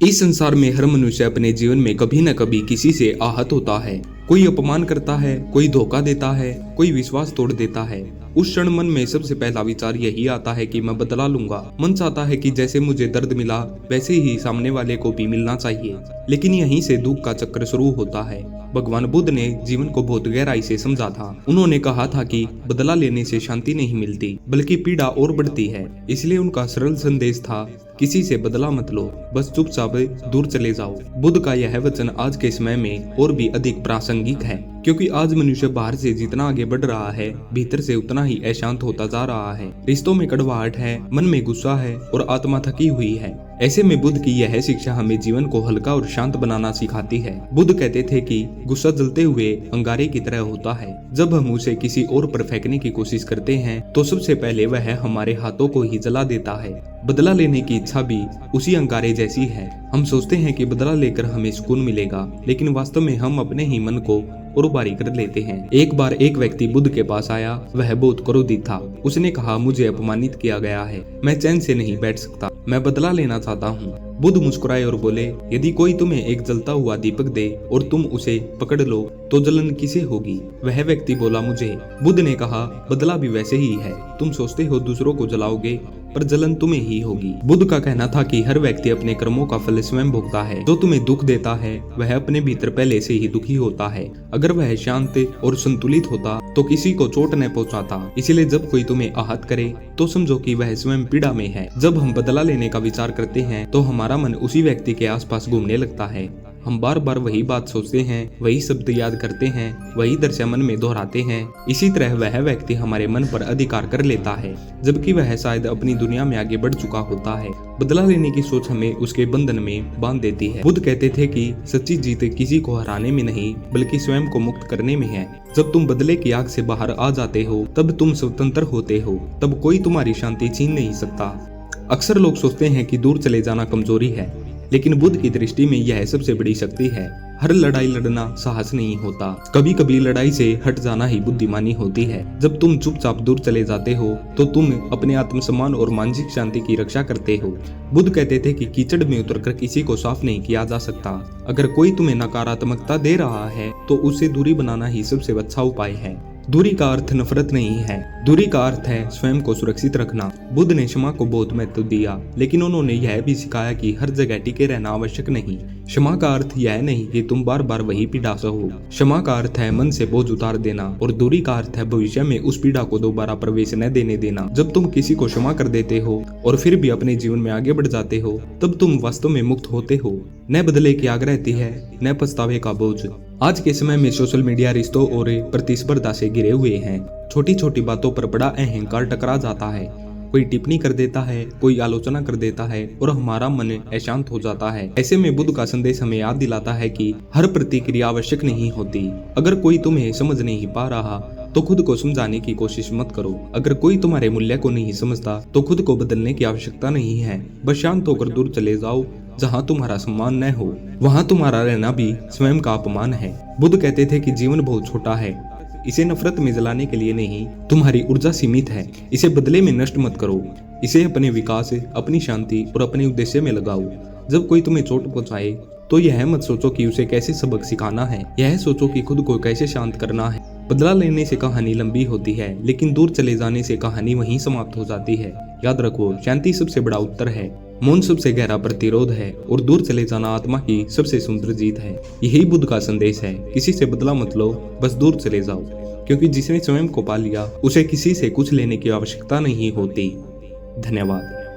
इस संसार में हर मनुष्य अपने जीवन में कभी न कभी किसी से आहत होता है। कोई अपमान करता है, कोई धोखा देता है, कोई विश्वास तोड़ देता है। उस क्षण मन में सबसे पहला विचार यही आता है कि मैं बदला लूंगा। मन चाहता है कि जैसे मुझे दर्द मिला वैसे ही सामने वाले को भी मिलना चाहिए। लेकिन यहीं से दुख का चक्र शुरू होता है। भगवान बुद्ध ने जीवन को बहुत गहराई से समझा था। उन्होंने कहा था कि बदला लेने से शांति नहीं मिलती बल्कि पीड़ा और बढ़ती है। इसलिए उनका सरल संदेश था, किसी से बदला मत लो, बस चुपचाप दूर चले जाओ। बुद्ध का यह वचन आज के समय में और भी अधिक प्रासंगिक है, क्योंकि आज मनुष्य बाहर से जितना आगे बढ़ रहा है भीतर से उतना ही अशांत होता जा रहा है। रिश्तों में कड़वाहट है, मन में गुस्सा है और आत्मा थकी हुई है। ऐसे में बुद्ध की यह शिक्षा हमें जीवन को हल्का और शांत बनाना सिखाती है। बुद्ध कहते थे कि गुस्सा जलते हुए अंगारे की तरह होता है। जब हम उसे किसी और पर फेंकने की कोशिश करते हैं तो सबसे पहले वह हमारे हाथों को ही जला देता है। बदला लेने की इच्छा भी उसी अंगारे जैसी है। हम सोचते हैं कि बदला लेकर हमें सुकून मिलेगा, लेकिन वास्तव में हम अपने ही मन को उर्बारी कर लेते हैं। एक बार एक व्यक्ति बुद्ध के पास आया। वह बहुत क्रोधित था। उसने कहा, मुझे अपमानित किया गया है, मैं चैन से नहीं बैठ सकता, मैं बदला लेना चाहता हूँ। बुद्ध मुस्कुराए और बोले, यदि कोई तुम्हें एक जलता हुआ दीपक दे और तुम उसे पकड़ लो तो जलन किसे होगी? वह व्यक्ति बोला, मुझे। बुद्ध ने कहा, बदला भी वैसे ही है। तुम सोचते हो दूसरों को जलाओगे पर जलन तुम्हें ही होगी। बुद्ध का कहना था कि हर व्यक्ति अपने कर्मों का फल स्वयं भोगता है। जो तुम्हें दुख देता है वह अपने भीतर पहले से ही दुखी होता है। अगर वह शांत और संतुलित होता तो किसी को चोट न पहुंचाता। इसलिए जब कोई तुम्हें आहत करे तो समझो कि वह स्वयं पीड़ा में है। जब हम बदला लेने का विचार करते हैं तो हमारा मन उसी व्यक्ति के आसपास घूमने लगता है। हम बार बार वही बात सोचते हैं, वही शब्द याद करते हैं, वही दृश्य मन में दोहराते हैं। इसी तरह वह व्यक्ति हमारे मन पर अधिकार कर लेता है, जबकि वह शायद अपनी दुनिया में आगे बढ़ चुका होता है। बदला लेने की सोच हमें उसके बंधन में बांध देती है। बुद्ध कहते थे कि सच्ची जीत किसी को हराने में नहीं बल्कि स्वयं को मुक्त करने में है। जब तुम बदले की आग से बाहर आ जाते हो तब तुम स्वतंत्र होते हो। तब कोई तुम्हारी शांति छीन नहीं सकता। अक्सर लोग सोचते हैं कि दूर चले जाना कमजोरी है, लेकिन बुद्ध की दृष्टि में यह सबसे बड़ी शक्ति है। हर लड़ाई लड़ना साहस नहीं होता, कभी कभी लड़ाई से हट जाना ही बुद्धिमानी होती है। जब तुम चुपचाप दूर चले जाते हो तो तुम अपने आत्मसम्मान और मानसिक शांति की रक्षा करते हो। बुद्ध कहते थे कि कीचड़ में उतरकर किसी को साफ नहीं किया जा सकता। अगर कोई तुम्हें नकारात्मकता दे रहा है तो उससे दूरी बनाना ही सबसे अच्छा उपाय है। दूरी का अर्थ नफरत नहीं है, दूरी का अर्थ है स्वयं को सुरक्षित रखना। बुद्ध ने क्षमा को बहुत महत्व दिया, लेकिन उन्होंने यह भी सिखाया कि हर जगह टिके रहना आवश्यक नहीं। क्षमा का अर्थ यह नहीं कि तुम बार बार वही पीड़ा सहो। क्षमा का अर्थ है मन से बोझ उतार देना, और दूरी का अर्थ है भविष्य में उस पीड़ा को दोबारा प्रवेश न देने देना। जब तुम किसी को क्षमा कर देते हो और फिर भी अपने जीवन में आगे बढ़ जाते हो तब तुम वास्तव में मुक्त होते हो। न बदले की आग रहती है, न पछतावे का बोझ। आज के समय में सोशल मीडिया रिश्तों और प्रतिस्पर्धा से घिरे हुए हैं। छोटी छोटी बातों पर बड़ा अहंकार टकरा जाता है। कोई टिप्पणी कर देता है, कोई आलोचना कर देता है और हमारा मन अशांत हो जाता है। ऐसे में बुद्ध का संदेश हमें याद दिलाता है कि हर प्रतिक्रिया आवश्यक नहीं होती। अगर कोई तुम्हें समझ नहीं पा रहा तो खुद को समझाने की कोशिश मत करो। अगर कोई तुम्हारे मूल्य को नहीं समझता तो खुद को बदलने की आवश्यकता नहीं है। बस शांत होकर दूर चले जाओ। जहाँ तुम्हारा सम्मान न हो वहाँ तुम्हारा रहना भी स्वयं का अपमान है। बुद्ध कहते थे कि जीवन बहुत छोटा है, इसे नफरत में जलाने के लिए नहीं। तुम्हारी ऊर्जा सीमित है, इसे बदले में नष्ट मत करो। इसे अपने विकास, अपनी शांति और अपने उद्देश्य में लगाओ। जब कोई तुम्हें चोट पहुंचाए तो यह मत सोचो कि उसे कैसे सबक सिखाना है, यह सोचो कि खुद को कैसे शांत करना है। बदला लेने से कहानी लंबी होती है, लेकिन दूर चले जाने से कहानी वहीं समाप्त हो जाती है। याद रखो, शांति सबसे बड़ा उत्तर है, मौन सबसे गहरा प्रतिरोध है और दूर चले जाना आत्मा की सबसे सुंदर जीत है। यही बुद्ध का संदेश है। किसी से बदला मत लो, बस दूर चले जाओ, क्योंकि जिसने स्वयं को पा लिया उसे किसी से कुछ लेने की आवश्यकता नहीं होती। धन्यवाद।